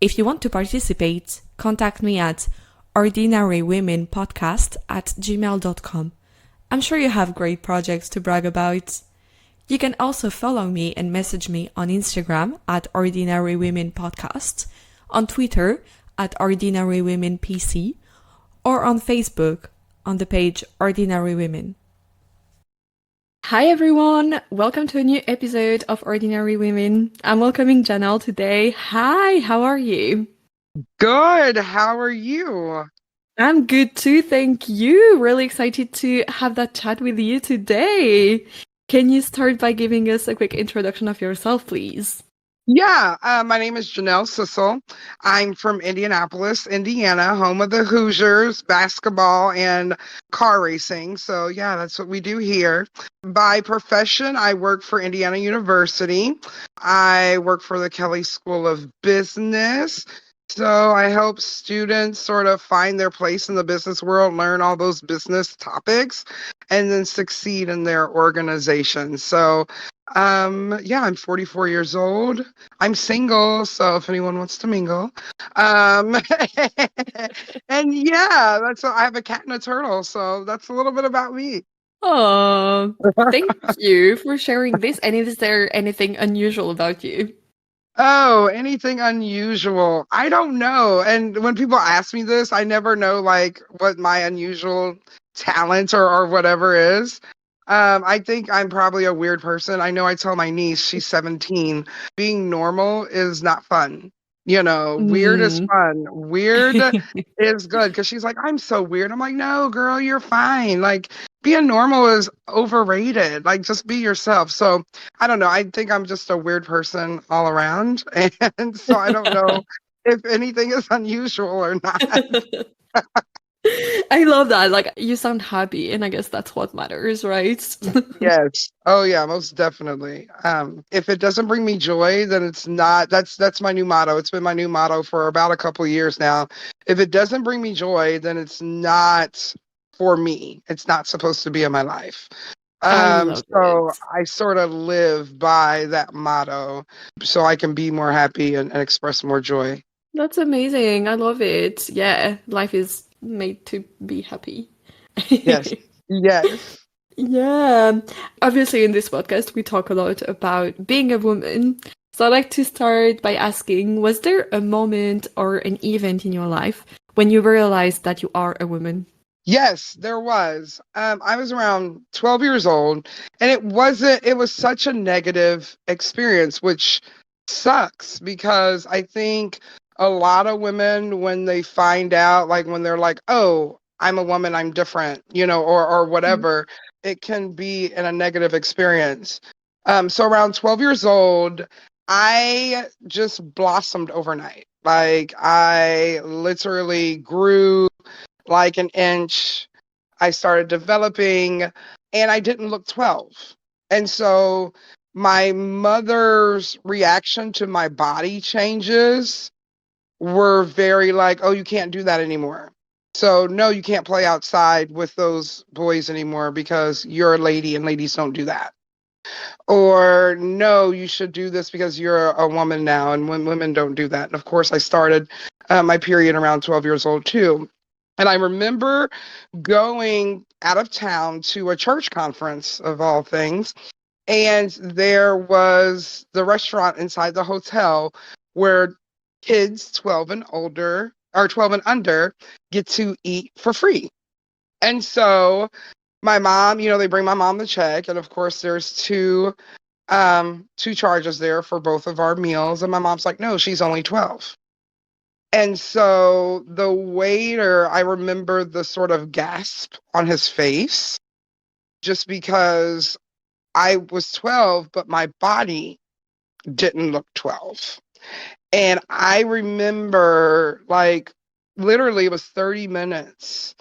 If you want to participate, contact me at ordinarywomenpodcast@gmail.com. I'm sure you have great projects to brag about. You can also follow me and message me on Instagram at ordinarywomenpodcast, on Twitter at ordinarywomenpc, or on Facebook on the page Ordinary Women. Hi everyone, welcome to a new episode of Ordinary Women. I'm welcoming Janelle today. Hi, how are you? Good, how are you? I'm good too, thank you. Really excited to have that chat with you today. Can you start by giving us a quick introduction of yourself, please? Yeah, my name is Janelle Sissel. I'm from Indianapolis, Indiana, home of the Hoosiers, basketball and car racing. So, yeah, that's what we do here. By profession, I work for Indiana University. I work for the Kelley School of Business. So, I help students sort of find their place in the business world, learn all those business topics, and then succeed in their organization. So, yeah, I'm 44 years old. I'm single, so if anyone wants to mingle. Um, and yeah, I have a cat and a turtle, so that's a little bit about me. Oh, thank you for sharing this. And is there anything unusual about you? Oh, anything unusual? I don't know. And when people ask me this, I never know like what my unusual talent or whatever is. I think I'm probably a weird person. I know I tell my niece, she's 17, being normal is not fun. Weird is Mm. fun. Weird is good because she's like, I'm so weird. I'm like, no, girl, you're fine. Like, being normal is overrated. Like, just be yourself. So, I don't know. I think I'm just a weird person all around. And so I don't know if anything is unusual or not. I love that. Like, you sound happy, and I guess that's what matters, right? Yes. Oh yeah, most definitely. If it doesn't bring me joy, then it's not that's my new motto. It's been my new motto for about a couple years now. If it doesn't bring me joy, then it's not for me. It's not supposed to be in my life. I love So it. I sort of live by that motto so I can be more happy and express more joy. That's amazing. I love it. Yeah, life is made to be happy. Yes. Yes. Yeah. Obviously, in this podcast, we talk a lot about being a woman. So I'd like to start by asking, was there a moment or an event in your life when you realized that you are a woman? Yes, there was. I was around 12 years old, and it was such a negative experience, which sucks because I think a lot of women, when they find out, like when they're like, oh, I'm a woman, I'm different, or Mm. whatever, it can be in a negative experience. So around 12 years old, I just blossomed overnight. Like I literally grew like an inch. I started developing and I didn't look 12. And so my mother's reaction to my body changes were very like, oh, you can't do that anymore. So, no, you can't play outside with those boys anymore because you're a lady and ladies don't do that. Or, no, you should do this because you're a woman now and when women don't do that. And of course, I started my period around 12 years old too. And I remember going out of town to a church conference of all things. And there was the restaurant inside the hotel where kids 12 and older or 12 and under get to eat for free. And so my mom, they bring my mom the check. And of course, there's two charges there for both of our meals. And my mom's like, no, she's only 12. And so the waiter, I remember the sort of gasp on his face just because I was 12, but my body didn't look 12. And I remember like literally it was 30 minutes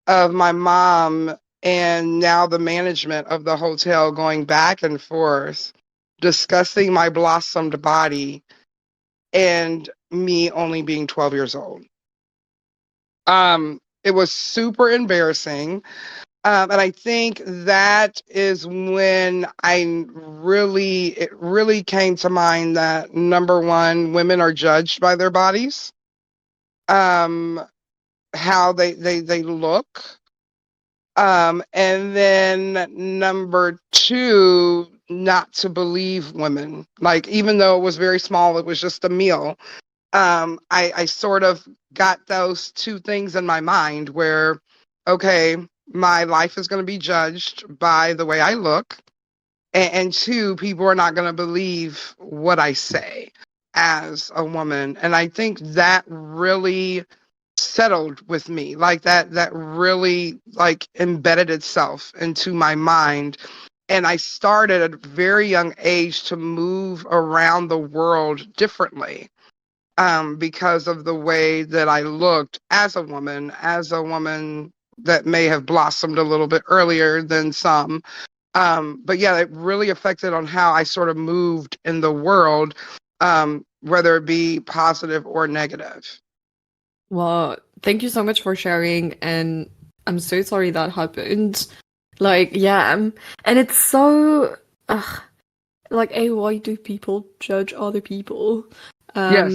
of my mom and now the management of the hotel going back and forth discussing my blossomed body and me only being 12 years old. It was super embarrassing. And I think that is when it really came to mind that number one, women are judged by their bodies, um, how they look. And then number two, not to believe women. Like, even though it was very small, it was just a meal. I sort of got those two things in my mind where, okay, my life is going to be judged by the way I look. And two, people are not going to believe what I say as a woman. And I think that really settled with me, like that really like embedded itself into my mind. And I started at a very young age to move around the world differently, because of the way that I looked as a woman that may have blossomed a little bit earlier than some. But yeah, it really affected on how I sort of moved in the world, whether it be positive or negative. Well, thank you so much for sharing, and I'm so sorry that happened. Like, yeah, and it's so, like, why do people judge other people? Yes.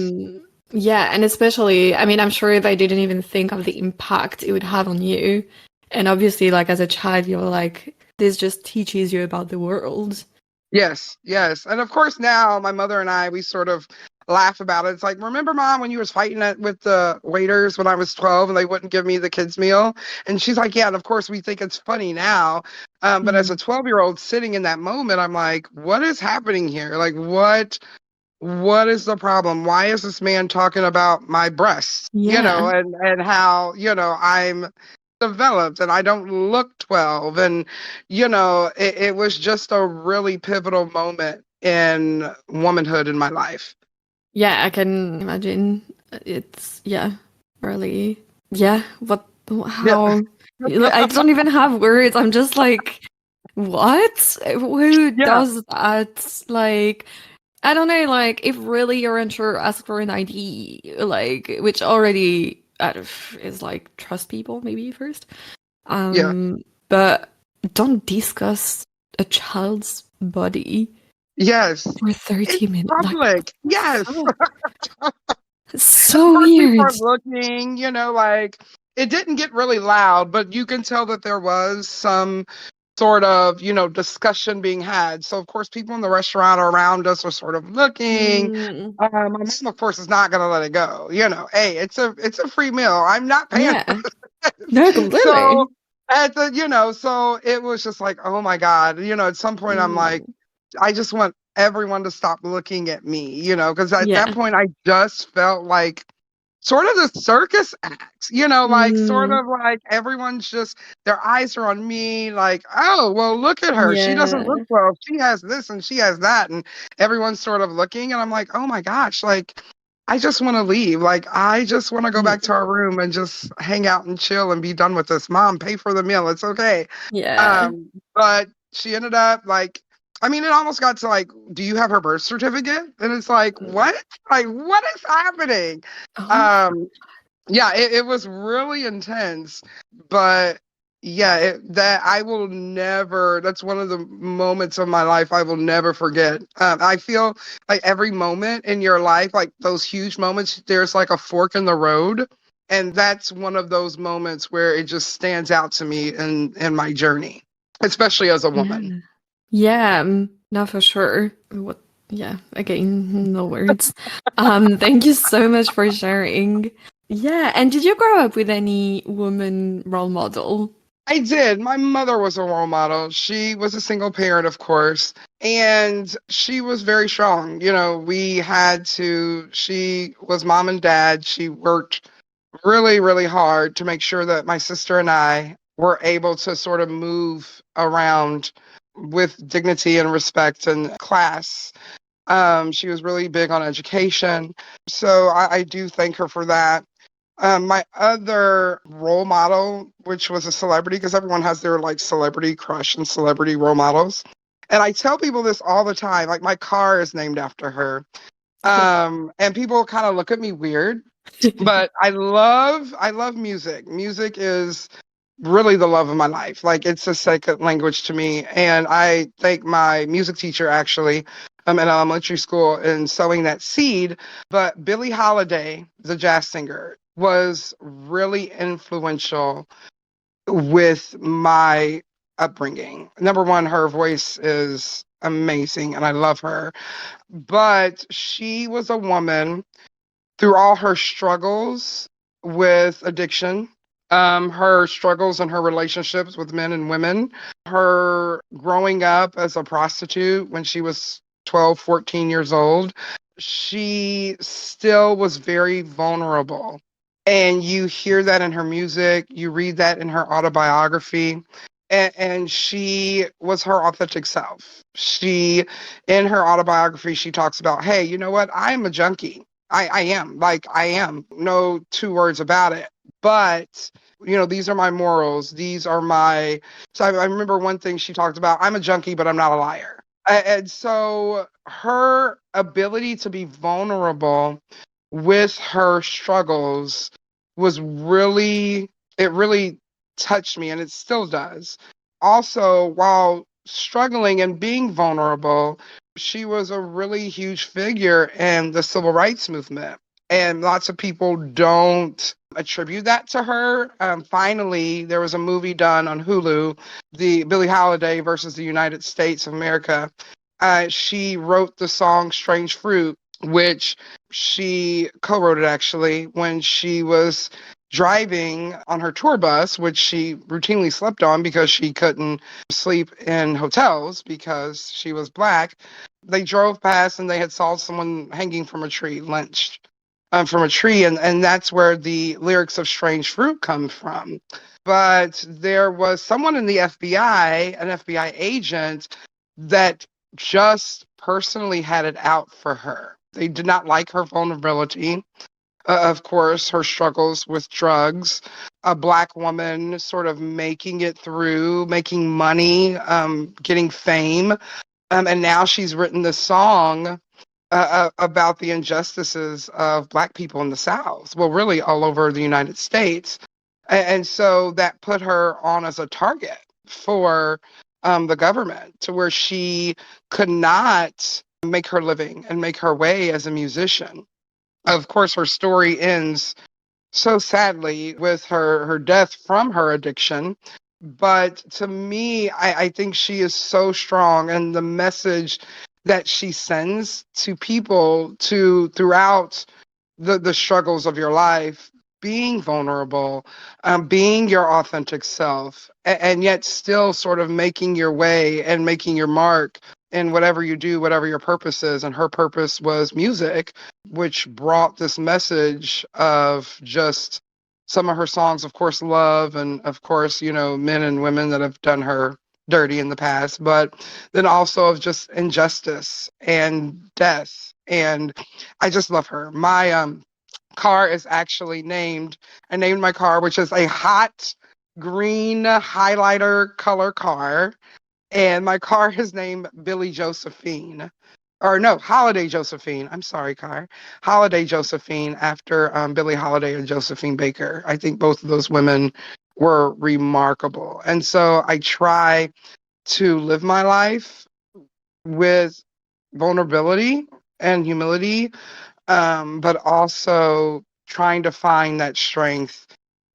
Yeah, and especially, I mean, I'm sure they didn't even think of the impact it would have on you. And obviously, like, as a child, you're like, this just teaches you about the world. Yes, yes. And of course now my mother and I, we sort of laugh about it. It's like, remember mom when you was fighting with the waiters when I was 12 and they wouldn't give me the kids meal? And she's like, yeah, and of course we think it's funny now. But as a 12-year-old sitting in that moment, I'm like, what is happening here? Like what is the problem? Why is this man talking about my breasts? Yeah. And how, I'm developed and I don't look 12. And, it was just a really pivotal moment in womanhood in my life. Yeah, I can imagine. It's, yeah, really. Yeah, Yeah. how? I don't even have words. I'm just like, what? Who Yeah. does that? Like, I don't know, like, if really you're unsure, ask for an ID, like, which already is like, trust people maybe first. Yeah. But don't discuss a child's body Yes. for It's 30 minutes. Like, public. Yes. so, Of so course, people weird. are looking, like it didn't get really loud, but you can tell that there was some sort of, discussion being had. So, of course, people in the restaurant around us are sort of looking. Mm, My mom, of course, is not going to let it go. Hey, it's a free meal. I'm not paying for yeah. No, this. So, completely. so it was just like, oh my God. At some point, I'm like, Mm, I just want everyone to stop looking at me, because at that yeah. point I just felt like sort of the circus act, like sort Mm, of like everyone's just their eyes are on me, like, oh, well, look at her. She doesn't look yeah. well. She has this and she has that. And everyone's sort of looking. And I'm like, oh my gosh, like, I just want to leave. Like, I just want to go back to Mm, our room and just hang out and chill and be done with this. Mom, pay for the meal. It's okay. yeah. But she ended up like, I mean, it almost got to like, do you have her birth certificate? And it's like, Mm. what? Like, what is happening? Oh, Um, yeah, it was really intense, but yeah, that I will never, that's one of the moments of my life I will never forget. I feel like every moment in your life, like those huge moments, there's like a fork in the road. And that's one of those moments where it just stands out to me in my journey, especially as a yeah. woman. Yeah, no, for sure. What? Yeah, again, no words. Thank you so much for sharing. Yeah, and did you grow up with any woman role model? I did. My mother was a role model. She was a single parent, of course, and she was very strong. She was mom and dad. She worked really, really hard to make sure that my sister and I were able to sort of move around with dignity and respect and class. She was really big on education. So I do thank her for that. My other role model, which was a celebrity, because everyone has their like celebrity crush and celebrity role models. And I tell people this all the time, like my car is named after her. And people kind of look at me weird, but I love music. Music is really the love of my life. Like, it's a second language to me. And I thank my music teacher, actually, in elementary school, in sowing that seed. But Billie Holiday, the jazz singer, was really influential with my upbringing. Number one, her voice is amazing and I love her. But she was a woman through all her struggles with addiction, her struggles and her relationships with men and women, her growing up as a prostitute when she was 12, 14 years old, she still was very vulnerable. And you hear that in her music, you read that in her autobiography. And she was her authentic self. In her autobiography, she talks about, hey, you know what? I'm a junkie. I am. Like, I am. No two words about it. But, these are my morals. These are my. So I remember one thing she talked about, I'm a junkie, but I'm not a liar. And so her ability to be vulnerable with her struggles was really, it really touched me, and it still does. Also, while struggling and being vulnerable, she was a really huge figure in the civil rights movement. And lots of people don't attribute that to her. Finally, there was a movie done on Hulu, the Billie Holiday versus the United States of America. She wrote the song Strange Fruit, which she co-wrote it actually when she was driving on her tour bus, which she routinely slept on because she couldn't sleep in hotels because she was Black. They drove past and they had saw someone hanging from a tree, lynched from a tree, and that's where the lyrics of Strange Fruit come from. But there was someone in the FBI, an FBI agent, that just personally had it out for her. They did not like her vulnerability. Of course, her struggles with drugs, a Black woman sort of making it through, making money, getting fame. And now she's written this song about the injustices of Black people in the South. Well, really all over the United States. And so that put her on as a target for the government, to where she could not make her living and make her way as a musician. Of course, her story ends so sadly with her death from her addiction. But to me, I think she is so strong, and the message that she sends to people throughout the struggles of your life, being vulnerable, being your authentic self, and yet still sort of making your way and making your mark in whatever you do, whatever your purpose is. And her purpose was music, which brought this message of just some of her songs, of course, love, and of course, men and women that have done her dirty in the past, but then also of just injustice and death. And I just love her. My car is actually named, I named my car, which is a hot green highlighter color car. And my car is named Billie Josephine. Or no, Holiday Josephine. I'm sorry, Car. Holiday Josephine, after Billie Holiday and Josephine Baker. I think both of those women were remarkable. And so I try to live my life with vulnerability and humility, but also trying to find that strength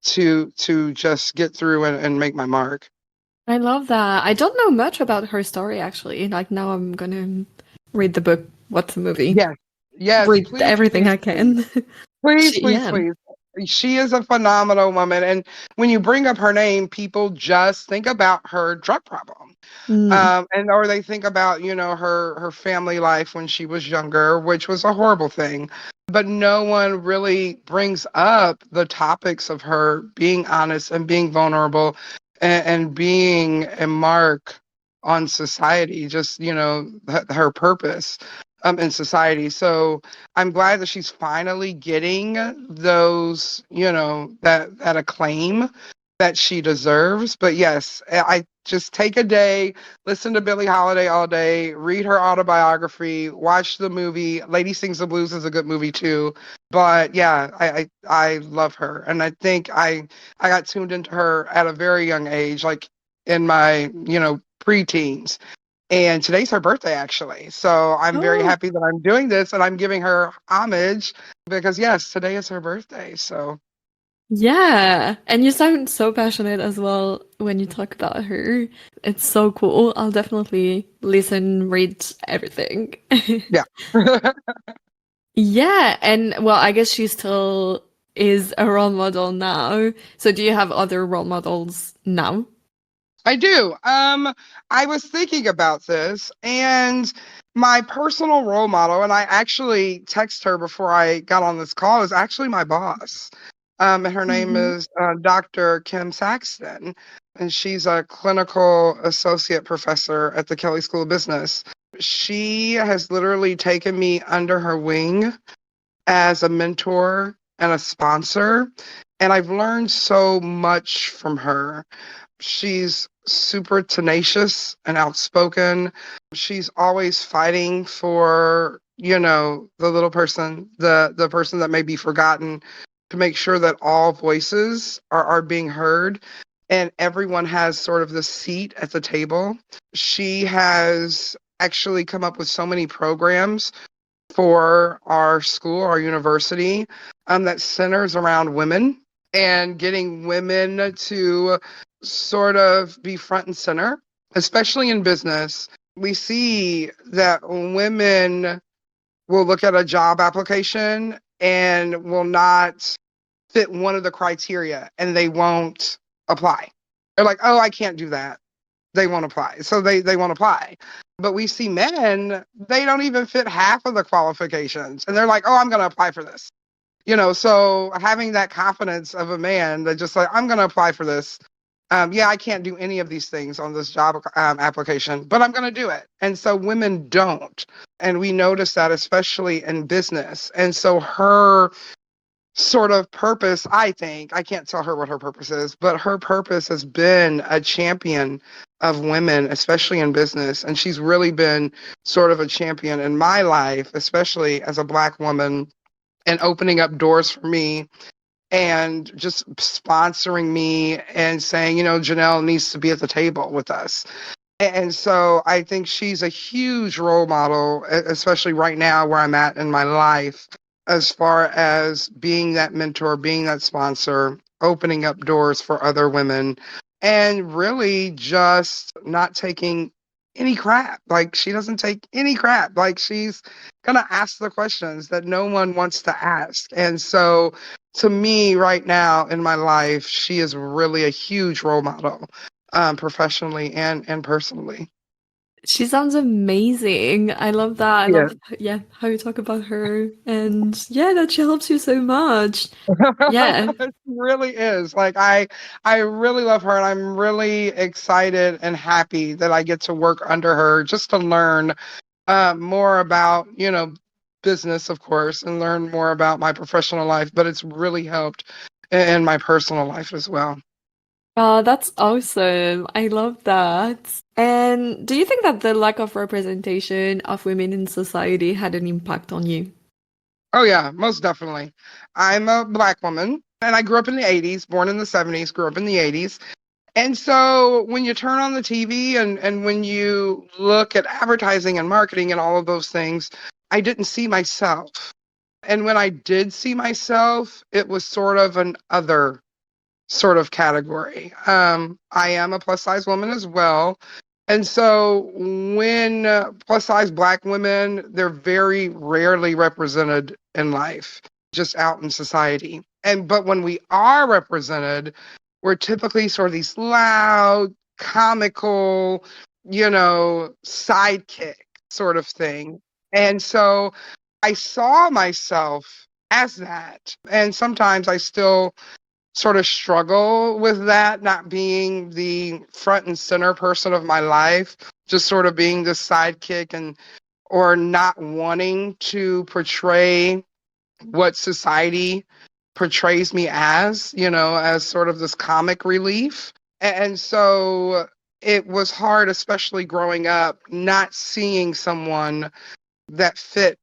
to just get through and make my mark. I love that. I don't know much about her story actually. Like now I'm gonna read the book, watch the movie, Yes, yes, read please, everything please, I please. can. Please, please, Yeah. please. She is a phenomenal woman. And when you bring up her name, people just think about her drug problem. Mm. And or they think about, her family life when she was younger, which was a horrible thing. But no one really brings up the topics of her being honest and being vulnerable, and being a mark on society, just, her purpose in society. So I'm glad that she's finally getting those, that acclaim. that she deserves. But yes, I just take a day, listen to Billie Holiday all day, read her autobiography, watch the movie. Lady Sings the Blues is a good movie too. But yeah, I love her, and I think I got tuned into her at a very young age, like in my preteens. And today's her birthday, actually. So I'm very Oh, happy that I'm doing this and I'm giving her homage because, yes, today is her birthday. So, yeah. And you sound so passionate as well when you talk about her. It's so cool. I'll definitely listen, read everything. yeah. Yeah, and well, I guess she still is a role model now. So do you have other role models now? I do. I was thinking about this, and my personal role model, and I actually text her before I got on this call, is actually my boss. And her name Hmm. is Dr. Kim Saxton, and she's a clinical associate professor at the Kelley School of Business. She has literally taken me under her wing as a mentor and a sponsor, and I've learned so much from her. She's super tenacious and outspoken. She's always fighting for, the little person, the person that may be forgotten, to make sure that all voices are being heard and everyone has sort of the seat at the table. She has actually come up with so many programs for our school, our university, that centers around women and getting women to sort of be front and center, especially in business. We see that women will look at a job application and will not fit one of the criteria and they won't apply. They're like, oh, I can't do that. They won't apply. So they won't apply. But we see men, they don't even fit half of the qualifications. And they're like, oh, I'm going to apply for this. So having that confidence of a man that just like, I'm going to apply for this. Yeah, I can't do any of these things on this job application, but I'm going to do it. And so women don't. And we notice that especially in business. And so her sort of purpose, I think, I can't tell her what her purpose is, but her purpose has been a champion of women, especially in business. And she's really been sort of a champion in my life, especially as a Black woman, and opening up doors for me and just sponsoring me and saying, Janelle needs to be at the table with us. And so I think she's a huge role model, especially right now where I'm at in my life, as far as being that mentor, being that sponsor, opening up doors for other women, and really just not taking any crap. Like, she doesn't take any crap. Like, she's going to ask the questions that no one wants to ask. And so, to me, right now in my life, she is really a huge role model, professionally and personally. She sounds amazing. I love that. I Yeah. love, yeah, how you talk about her. And yeah, that she helps you so much. Yeah. It really is. Like, I really love her, and I'm really excited and happy that I get to work under her just to learn more about, business, of course, and learn more about my professional life, but it's really helped in my personal life as well. Oh, that's awesome. I love that. And do you think that the lack of representation of women in society had an impact on you? Oh yeah, most definitely. I'm a Black woman, and I grew up in the 80s, born in the 70s, grew up in the 80s. And so when you turn on the TV and when you look at advertising and marketing and all of those things, I didn't see myself. And when I did see myself, it was sort of an other sort of category. I am a plus size woman as well. And so when plus size Black women, they're very rarely represented in life, just out in society. But when we are represented, we're typically sort of these loud, comical, sidekick sort of thing. And so I saw myself as that. And sometimes I still sort of struggle with that, not being the front and center person of my life, just sort of being the sidekick, and or not wanting to portray what society portrays me as, as sort of this comic relief. And so it was hard, especially growing up, not seeing someone that fit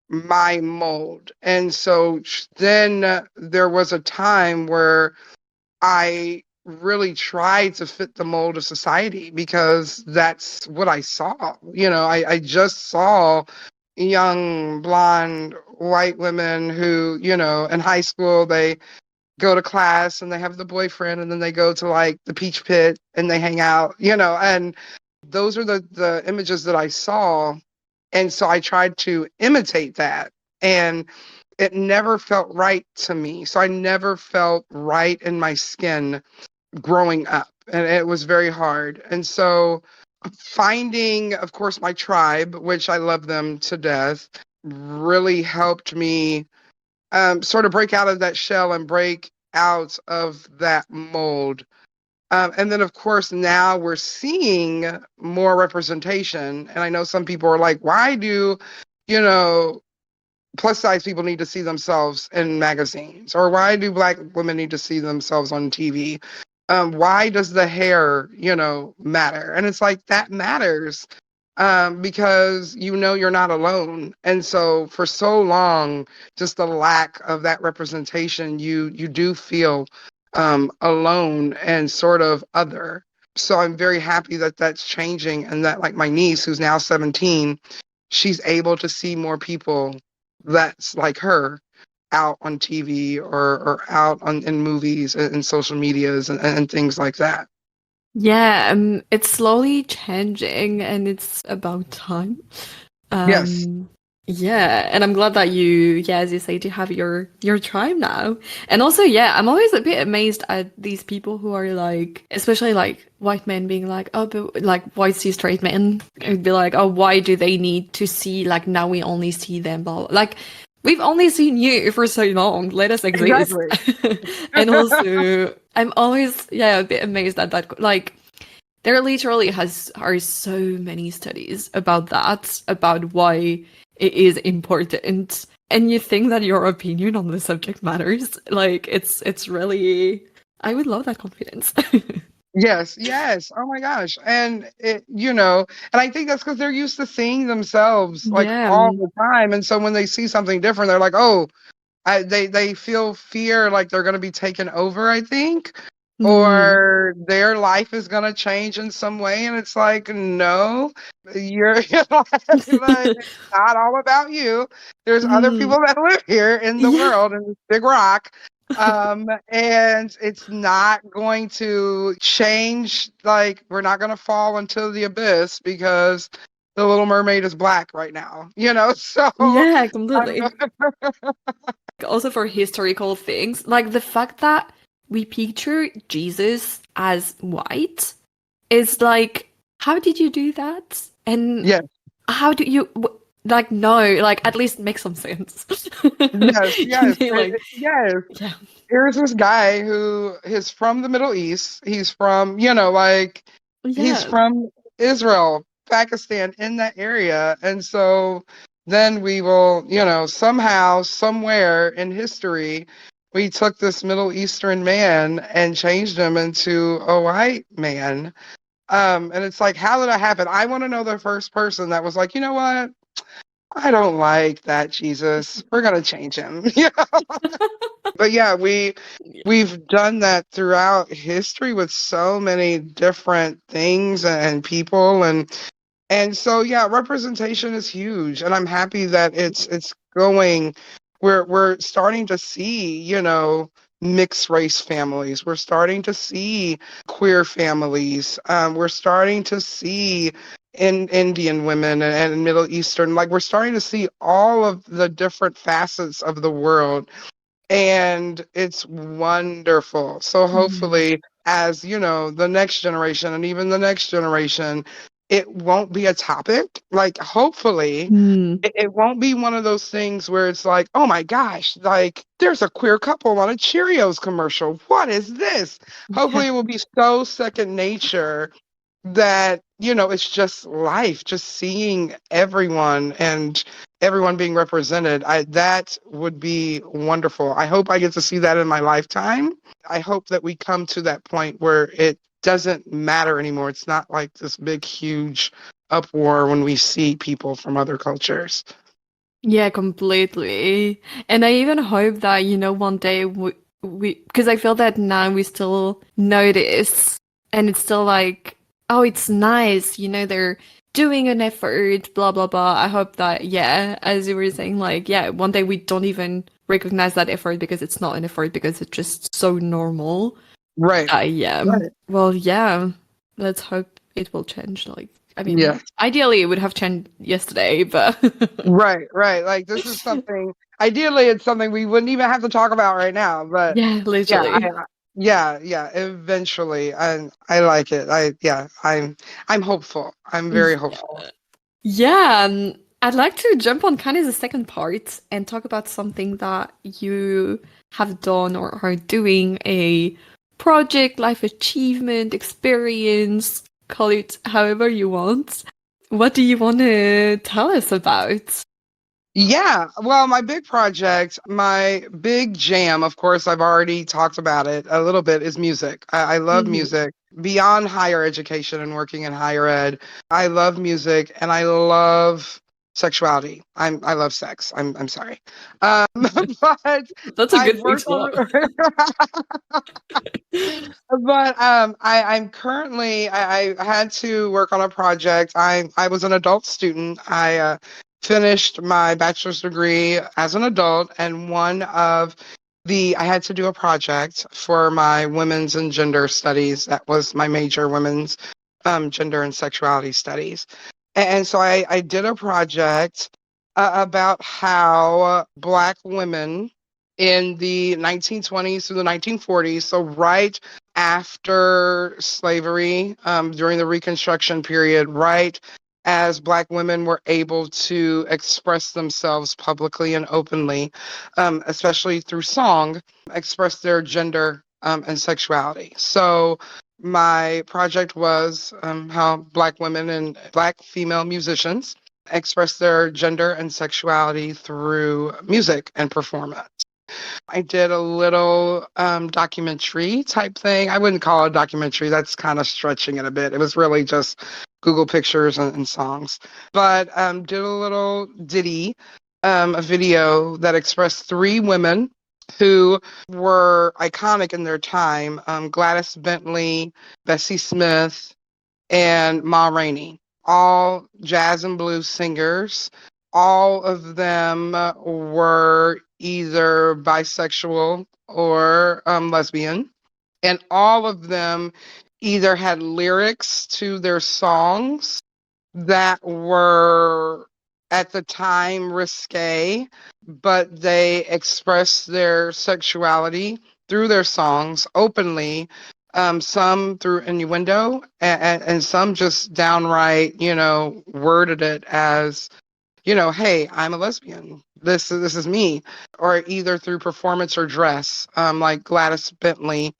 my mold. And so then there was a time where I really tried to fit the mold of society because that's what I saw. I just saw young blonde white women who, in high school, they go to class and they have the boyfriend and then they go to like the peach pit and they hang out, and those are the images that I saw. And so I tried to imitate that. And it never felt right to me. So I never felt right in my skin growing up. And it was very hard. And so finding, of course, my tribe, which I love them to death, really helped me sort of break out of that shell and break out of that mold. And then, of course, now we're seeing more representation. And I know some people are like, why do, you know, plus size people need to see themselves in magazines? Or why do Black women need to see themselves on TV? Why does the hair, matter? And it's like, that matters because you're not alone. And so for so long, just the lack of that representation, you do feel alone and sort of other. So I'm very happy that that's changing, and that, like, my niece, who's now 17, she's able to see more people that's like her out on TV or out in movies and social medias and things like that. Yeah, it's slowly changing and it's about time. Yes. Yeah, and I'm glad that you, yeah, as you say, do have your tribe now. And also, yeah, I'm always a bit amazed at these people who are like, especially like white men being like, oh, but like white cis straight men would be like, oh, why do they need to see, like, now we only see them, blah, blah. Like, we've only seen you for so long. Let us exist. Exactly. And also, I'm always, yeah, a bit amazed at that. Like, there literally are so many studies about that, about why it is important. And you think that your opinion on the subject matters. Like, it's really, I would love that confidence. Yes, yes. Oh my gosh. And and I think that's because they're used to seeing themselves like Yeah. all the time. And so when they see something different, they're like, oh, they feel fear, like they're going to be taken over, I think, Mm. or their life is going to change in some way. And it's like, no, you're like, it's not all about you. There's other Mm. people that live here in the Yeah. world, in this big rock. And it's not going to change. Like, we're not going to fall into the abyss because the Little Mermaid is Black right now, so Yeah, I'm completely. Also for historical things, like the fact that we picture Jesus as white is like, how did you do that? And yes. how do you like no, like at least make some sense. Yes, yes, Like, yes. yeah. Here's this guy who is from the Middle East. He's from, he's Yeah. from Israel, Pakistan, in that area. And so then we will, somehow, somewhere in history, we took this Middle Eastern man and changed him into a white man. And it's like, how did that happen? I want to know the first person that was like, you know what? I don't like that Jesus. We're gonna change him. But yeah, we've done that throughout history with so many different things and people, and so yeah, representation is huge, and I'm happy that it's going. We're starting to see, mixed race families. We're starting to see queer families. We're starting to see in Indian women and Middle Eastern. Like, we're starting to see all of the different facets of the world, and it's wonderful. So Mm. hopefully, as the next generation and even the next generation, it won't be a topic. Like, hopefully Mm. it won't be one of those things where it's like, oh my gosh, like, there's a queer couple on a Cheerios commercial. What is this? Yeah. Hopefully it will be so second nature that, it's just life, just seeing everyone and everyone being represented. That would be wonderful. I hope I get to see that in my lifetime. I hope that we come to that point where it doesn't matter anymore. It's not like this big, huge uproar when we see people from other cultures. Yeah, completely. And I even hope that, one day because I feel that now we still notice and it's still like, oh, it's nice, they're doing an effort, blah, blah, blah. I hope that, yeah, as you were saying, like, yeah, one day we don't even recognize that effort because it's not an effort because it's just so normal. Right. Yeah. Right. Well, yeah, let's hope it will change. Like, I mean, Yeah. ideally it would have changed yesterday, but Right. Right. Like this is something. Ideally, it's something we wouldn't even have to talk about right now. But yeah, yeah, literally. yeah. Eventually, and I like it. I'm hopeful. I'm very hopeful. Yeah, I'd like to jump on kind of the second part and talk about something that you have done or are doing, a project, life achievement, experience, call it however you want. What do you want to tell us about? Yeah, well, my big project, my big jam, of course, I've already talked about it a little bit, is music. I love Mhm. music beyond higher education and working in higher ed. I love music and I love sexuality. I love sex. I'm sorry. But That's a I've good thing worked to love. on but I'm currently I had to work on a project. I was an adult student. I finished my bachelor's degree as an adult, and I had to do a project for my women's and gender studies. That was my major, women's gender and sexuality studies. And so I did a project about how Black women in the 1920s through the 1940s, so right after slavery, during the Reconstruction period, right as Black women were able to express themselves publicly and openly, especially through song, express their gender and sexuality. So my project was how Black women and Black female musicians express their gender and sexuality through music and performance. I did a little documentary type thing. I wouldn't call it a documentary. That's kind of stretching it a bit. It was really just Google pictures and songs. But did a little ditty, a video that expressed three women who were iconic in their time: Gladys Bentley, Bessie Smith, and Ma Rainey, all jazz and blues singers. All of them were either bisexual or lesbian, and all of them either had lyrics to their songs that were at the time risque, but they expressed their sexuality through their songs openly, some through innuendo, and some just downright, worded it as, hey, I'm a lesbian. This is me, or either through performance or dress, like Gladys Bentley,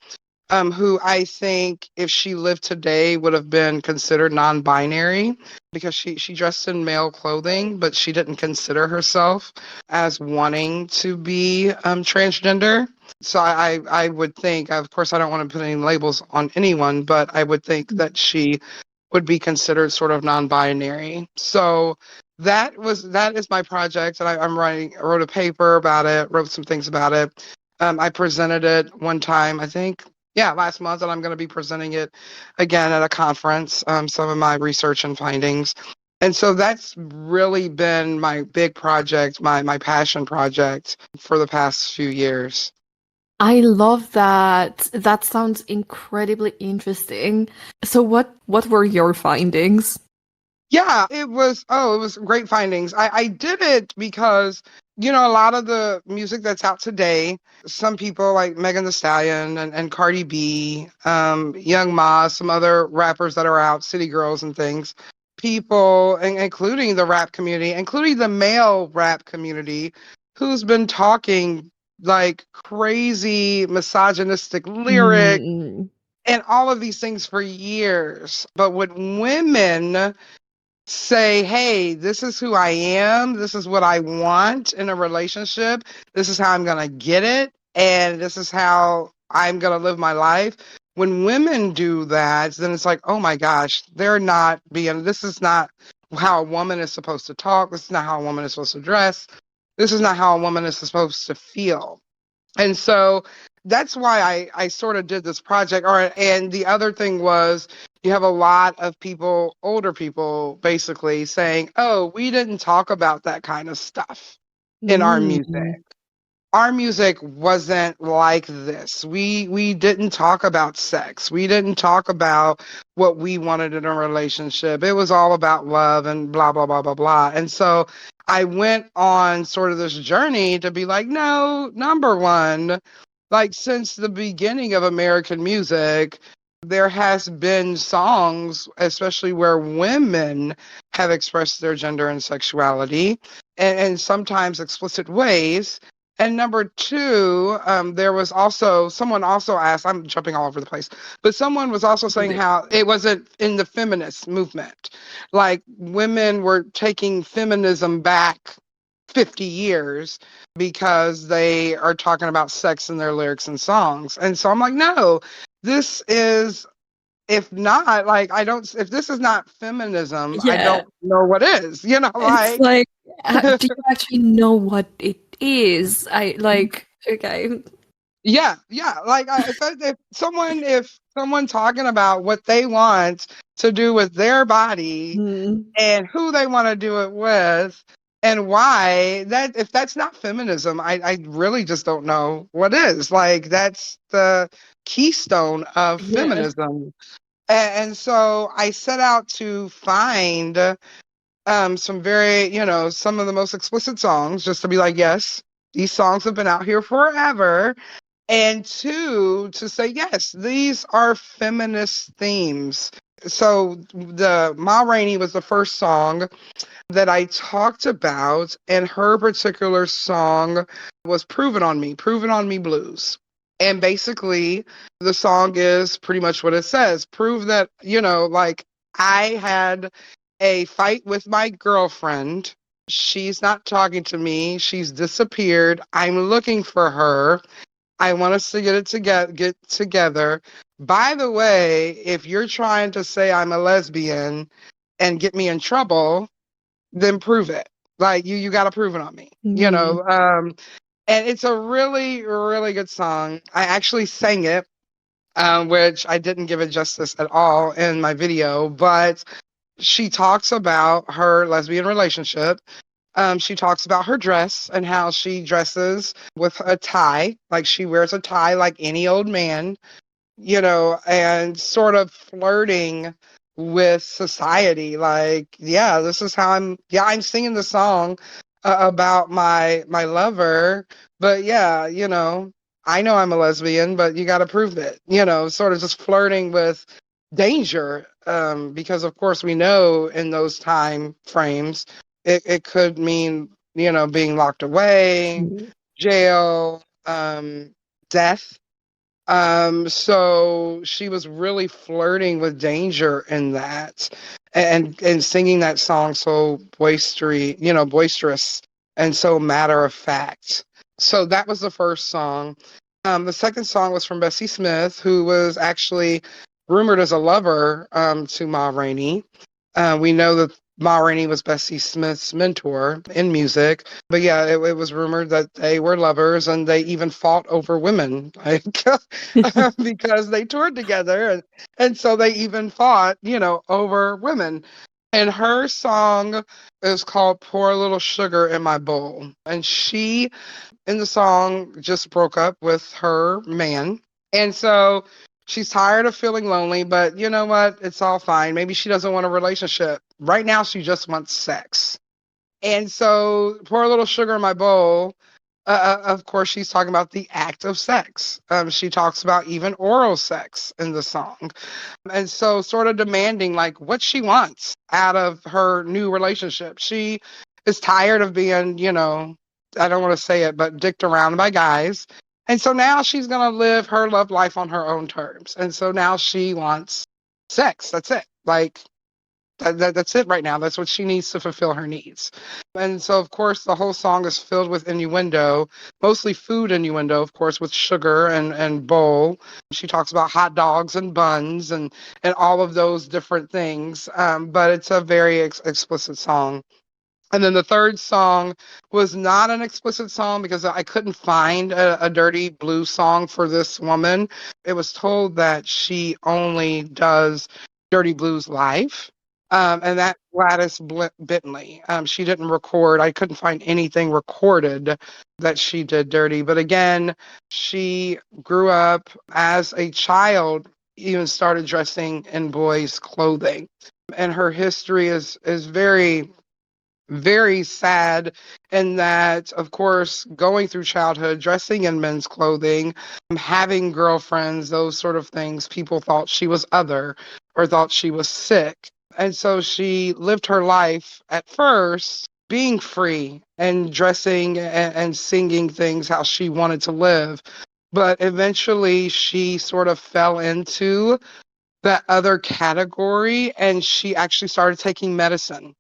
who I think if she lived today would have been considered non-binary because she dressed in male clothing, but she didn't consider herself as wanting to be transgender. So I would think, of course, I don't want to put any labels on anyone, but I would think that she would be considered sort of non-binary. So that is my project, and I wrote a paper about it, wrote some things about it. I presented it one time, I think, yeah, last month, and I'm going to be presenting it again at a conference, some of my research and findings. And so that's really been my big project, my passion project for the past few years. I love that. That sounds incredibly interesting. So what were your findings? Yeah, it was great findings. I did it because, a lot of the music that's out today, some people like Megan Thee Stallion and Cardi B, Young Ma, some other rappers that are out, City Girls and things, people, including the rap community, including the male rap community, who's been talking like crazy misogynistic lyrics Mm, and all of these things for years. But when women say, hey, this is who I am, this is what I want in a relationship, this is how I'm going to get it, and this is how I'm going to live my life. When women do that, then it's like, oh my gosh, this is not how a woman is supposed to talk. This is not how a woman is supposed to dress. This is not how a woman is supposed to feel. And so that's why I sort of did this project. And the other thing was, you have a lot of people, older people, basically saying, oh, we didn't talk about that kind of stuff in our Mm. music. Our music wasn't like this. We didn't talk about sex. We didn't talk about what we wanted in a relationship. It was all about love and blah blah blah blah blah. And so I went on sort of this journey to be like, no, number one, like since the beginning of American music, there has been songs, especially where women have expressed their gender and sexuality, and sometimes explicit ways. And number two, there was also someone also asked, I'm jumping all over the place, but someone was also saying Okay. how it wasn't in the feminist movement. Like women were taking feminism back 50 years because they are talking about sex in their lyrics and songs. And so I'm like, no, this is, if not, like, if this is not feminism, I Yeah. don't know what is, It's like. like, do you actually know what it is? I like, okay. Yeah, yeah. Like if someone talking about what they want to do with their body Mm. and who they want to do it with and why, that if that's not feminism, I really just don't know what is. Like that's the keystone of Yeah. feminism. And so I set out to find some very, some of the most explicit songs, just to be like, yes, these songs have been out here forever. And two, to say, yes, these are feminist themes. So the Ma Rainey was the first song that I talked about, and her particular song was Proven on Me Blues. And basically, the song is pretty much what it says: prove that, like, I had a fight with my girlfriend. She's not talking to me. She's disappeared. I'm looking for her. I want us to get together. By the way, if you're trying to say I'm a lesbian and get me in trouble, then prove it. Like you got to prove it on me. Mm. And it's a really, really good song. I actually sang it, which I didn't give it justice at all in my video, but she talks about her lesbian relationship. She talks about her dress and how she dresses with a tie, like she wears a tie like any old man, and sort of flirting with society. Like, yeah, this is how I'm singing the song about my lover, but yeah, I know I'm a lesbian, but you got to prove it, sort of just flirting with danger. Because of course we know in those time frames, it could mean, being locked away, Mm. jail, death. So she was really flirting with danger in that, and singing that song so boisterous and so matter of fact. So that was the first song. The second song was from Bessie Smith, who was actually rumored as a lover to Ma Rainey. We know that Ma Rainey was Bessie Smith's mentor in music, but yeah, it was rumored that they were lovers, and they even fought over women, like because they toured together, and so they even fought, over women. And her song is called "Pour a Little Sugar in My Bowl," and she, in the song, just broke up with her man. And so she's tired of feeling lonely, but you know what? It's all fine. Maybe she doesn't want a relationship. Right now, she just wants sex. And so, pour a little sugar in my bowl. Of course, she's talking about the act of sex. She talks about even oral sex in the song. And so, sort of demanding like what she wants out of her new relationship. She is tired of being, I don't want to say it, but dicked around by guys. And so now she's going to live her love life on her own terms. And so now she wants sex. That's it. Like, that's it right now. That's what she needs to fulfill her needs. And so, of course, the whole song is filled with innuendo, mostly food innuendo, of course, with sugar and bowl. She talks about hot dogs and buns and all of those different things. But it's a very explicit song. And then the third song was not an explicit song because I couldn't find a dirty blues song for this woman. It was told that she only does dirty blues live. And that Gladys Bentley. She didn't record. I couldn't find anything recorded that she did dirty. But again, she grew up as a child, even started dressing in boys' clothing. And her history is very very sad in that, of course, going through childhood, dressing in men's clothing, having girlfriends, those sort of things, people thought she was other or thought she was sick. And so she lived her life at first being free and dressing and singing things how she wanted to live. But eventually she sort of fell into that other category and she actually started taking medicine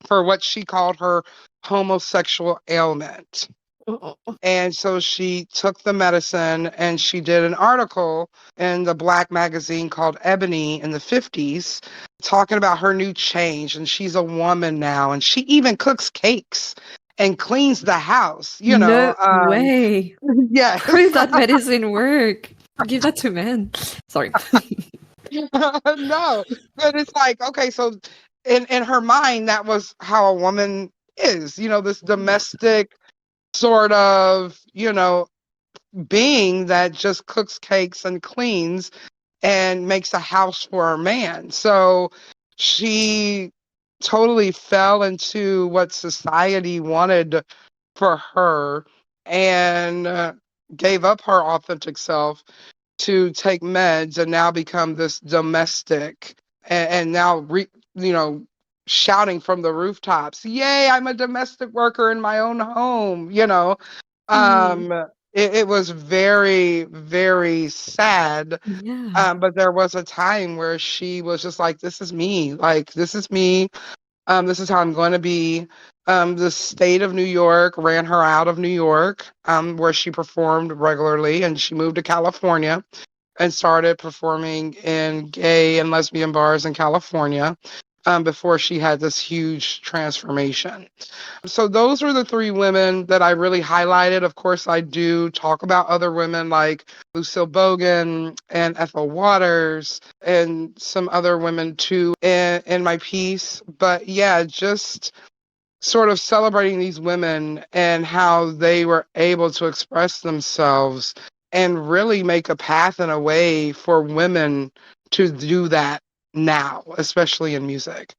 for what she called her homosexual ailment. Oh, And so she took the medicine and she did an article in the Black magazine called Ebony in the 50s talking about her new change. And she's a woman now and she even cooks cakes and cleans the house, you know. no way. Yes. Prove that medicine work. Give that to men. Sorry. No, but it's like, okay, so in her mind, that was how a woman is, you know, this domestic sort of, you know, being that just cooks cakes and cleans and makes a house for her man. So she totally fell into what society wanted for her and gave up her authentic self to take meds and now become this domestic and now you know, shouting from the rooftops, yay, I'm a domestic worker in my own home, you know. Mm, It was very very sad. yeah. But there was a time where she was just like, this is me, like this is me. This is how I'm going to be. The state of New York ran her out of New York, where she performed regularly, and she moved to California and started performing in gay and lesbian bars in California before she had this huge transformation. So those were the three women that I really highlighted. Of course, I do talk about other women like Lucille Bogan and Ethel Waters and some other women too in my piece. But yeah, just sort of celebrating these women and how they were able to express themselves and really make a path and a way for women to do that now, especially in music.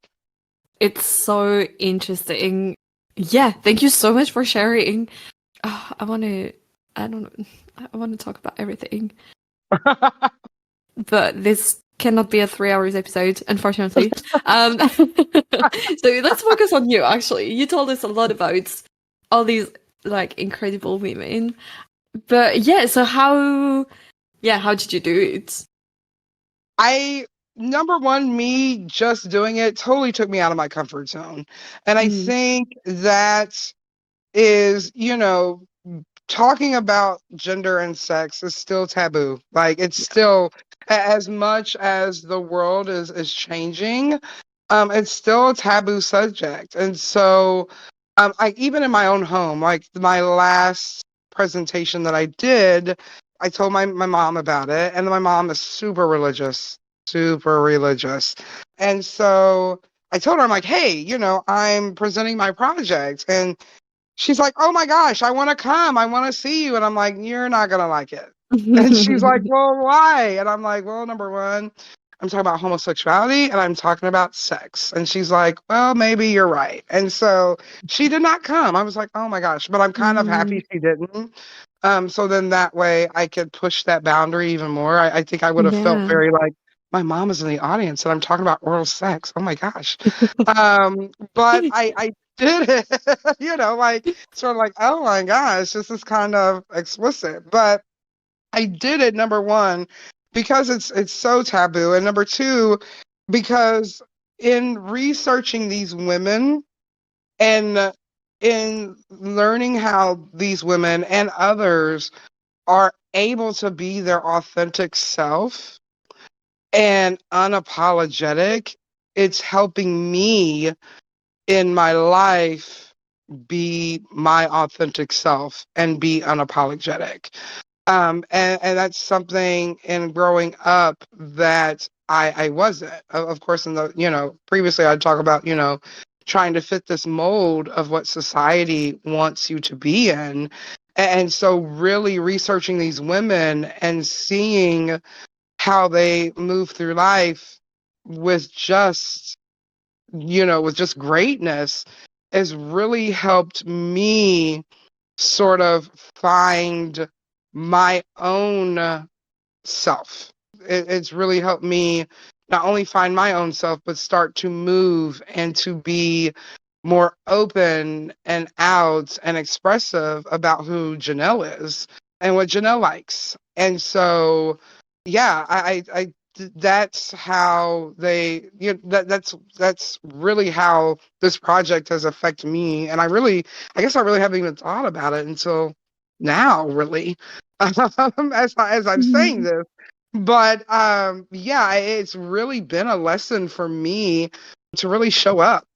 It's so interesting. Yeah, thank you so much for sharing. I want to, I don't know, I want to talk about everything. But this cannot be a 3 hours episode, unfortunately. So let's focus on you, actually. You told us a lot about all these like incredible women. But yeah, so how did you do it? Number one, me just doing it totally took me out of my comfort zone. And I Mm, think that is, you know, talking about gender and sex is still taboo. Like it's still, as much as the world is changing, it's still a taboo subject. And so, I even in my own home, like my last presentation that I did, I told my mom about it, and my mom is super religious, super religious. And so I told her, I'm like, hey, you know, I'm presenting my project. And she's like, oh my gosh, I want to come. I want to see you. And I'm like, you're not going to like it. And she's like, well, why? And I'm like, well, number one, I'm talking about homosexuality and I'm talking about sex. And she's like, well, maybe you're right. And so she did not come. I was like, oh my gosh, but I'm kind of Mm, happy she didn't. So then that way I could push that boundary even more. I think I would have felt yeah. very like, my mom is in the audience and I'm talking about oral sex. Oh my gosh. But I did it, you know, like sort of like, oh my gosh, this is kind of explicit. But I did it, number one, because it's so taboo, and number two, because in researching these women and in learning how these women and others are able to be their authentic self and unapologetic, it's helping me in my life be my authentic self and be unapologetic. And that's something in growing up that I wasn't. Of course, in the, previously I'd talk about, trying to fit this mold of what society wants you to be in. And so really researching these women and seeing how they move through life with just, with just greatness has really helped me sort of find my own self. It's really helped me not only find my own self, but start to move and to be more open and out and expressive about who Janelle is and what Janelle likes. And so, yeah, that's how that's really how this project has affected me. And I guess I really haven't even thought about it until now, really, as I'm saying Mhm. this. But yeah, it's really been a lesson for me to really show up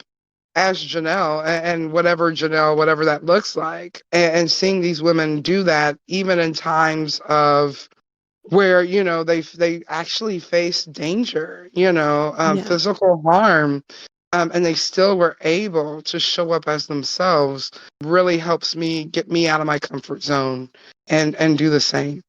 as Janelle and whatever that looks like, and seeing these women do that even in times of where they actually face danger, Yeah. physical harm, and they still were able to show up as themselves. Really helps me get me out of my comfort zone and do the same.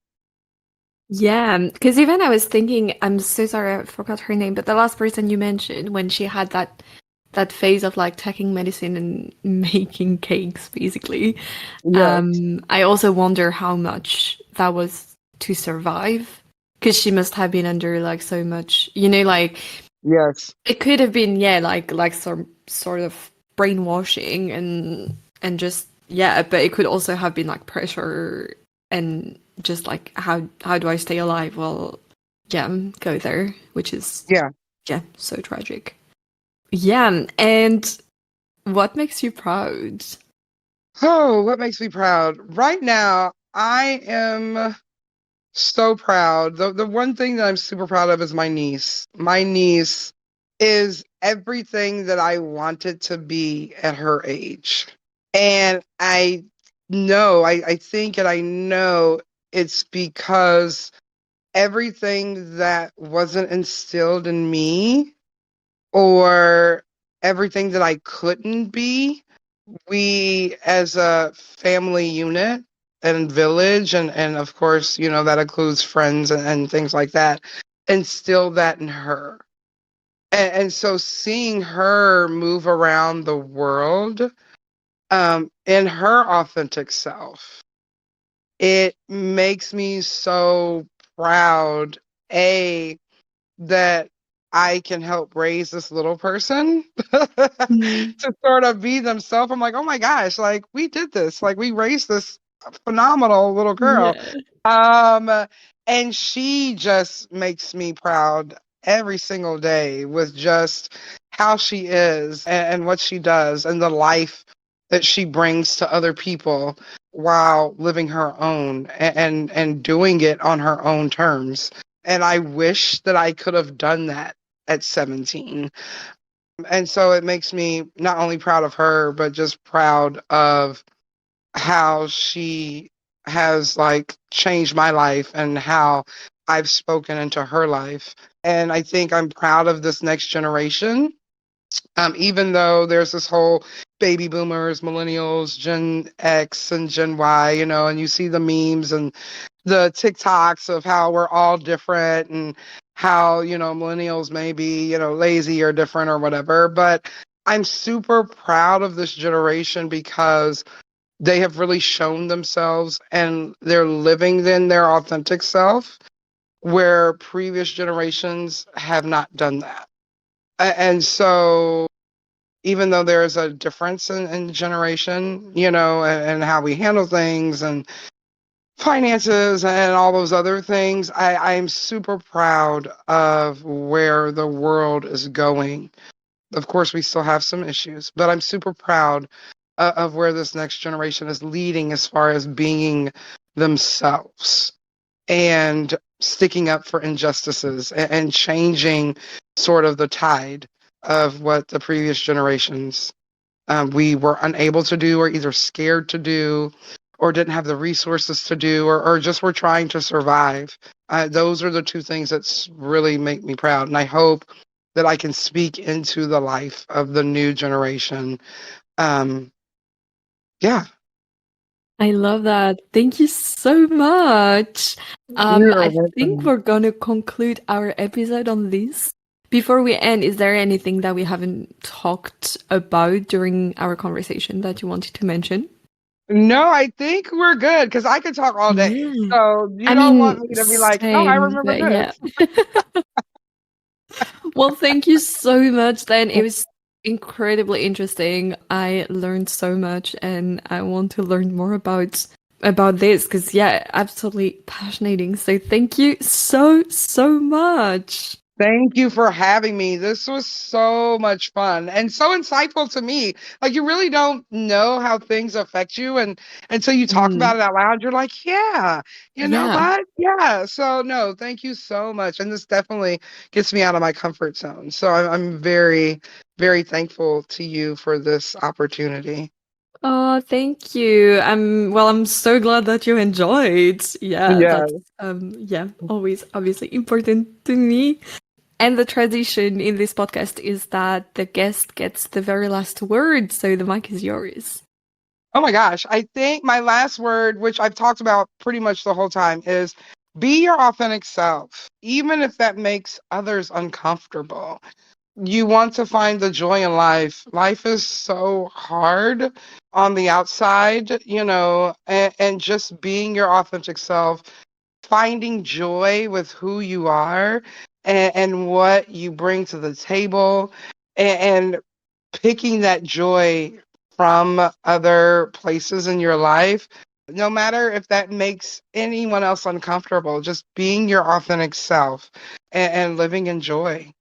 Yeah, because even I was thinking, I'm so sorry I forgot her name, but the last person you mentioned when she had that phase of like taking medicine and making cakes, basically. Yes. I also wonder how much that was to survive, because she must have been under like so much, like Yes. it could have been, yeah, like some sort of brainwashing and just yeah, but it could also have been like pressure and just like how do I stay alive? Well, yeah, go there, which is Yeah. yeah, so tragic. Yeah, and what makes you proud? Oh, what makes me proud? Right now, I am so proud. The one thing that I'm super proud of is my niece. My niece is everything that I wanted to be at her age. And I think and I know it's because everything that wasn't instilled in me or everything that I couldn't be, we as a family unit and village and of course, that includes friends and things like that, instill that in her. And so seeing her move around the world in her authentic self, it makes me so proud, A, that I can help raise this little person Mm, to sort of be themselves. I'm like, oh my gosh, like we did this, like we raised this phenomenal little girl. yeah. Um, and she just makes me proud every single day with just how she is and what she does and the life that she brings to other people while living her own and doing it on her own terms. And I wish that I could have done that at 17. And so it makes me not only proud of her, but just proud of how she has like changed my life and how I've spoken into her life. And I think I'm proud of this next generation. Even though there's this whole baby boomers, millennials, Gen X, and Gen Y, and you see the memes and the TikToks of how we're all different and how, millennials may be, lazy or different or whatever. But I'm super proud of this generation because they have really shown themselves and they're living in their authentic self where previous generations have not done that. And so even though there is a difference in generation, and how we handle things and finances and all those other things, I'm super proud of where the world is going. Of course, we still have some issues, but I'm super proud of where this next generation is leading as far as being themselves and sticking up for injustices and changing sort of the tide of what the previous generations we were unable to do or either scared to do or didn't have the resources to do or just were trying to survive. Those are the two things that really make me proud. And I hope that I can speak into the life of the new generation. Um, yeah. I love that. Thank you so much. You're I think welcome. we're gonna conclude our episode on this. Before we end, is there anything that we haven't talked about during our conversation that you wanted to mention? No, I think we're good because I could talk all day. Yeah. So you I don't want mean, me to be like, oh, I same, remember but yeah. this. Well, thank you so much, then. It was incredibly interesting. I learned so much and I want to learn more about this because yeah, absolutely fascinating. So thank you so much. Thank you for having me. This was so much fun and so insightful to me. Like you really don't know how things affect you and until you talk Mm, about it out loud, you're like, yeah, you know yeah. what? Yeah. So no, thank you so much. And this definitely gets me out of my comfort zone. So I'm very, very thankful to you for this opportunity. Oh, thank you. I'm so glad that you enjoyed. Yeah, Yeah. that's yeah, always obviously important to me. And the tradition in this podcast is that the guest gets the very last word, so the mic is yours. Oh my gosh. I think my last word, which I've talked about pretty much the whole time, is be your authentic self, even if that makes others uncomfortable. You want to find the joy in life. Life is so hard on the outside, and just being your authentic self, finding joy with who you are and what you bring to the table, and picking that joy from other places in your life, no matter if that makes anyone else uncomfortable, just being your authentic self and living in joy.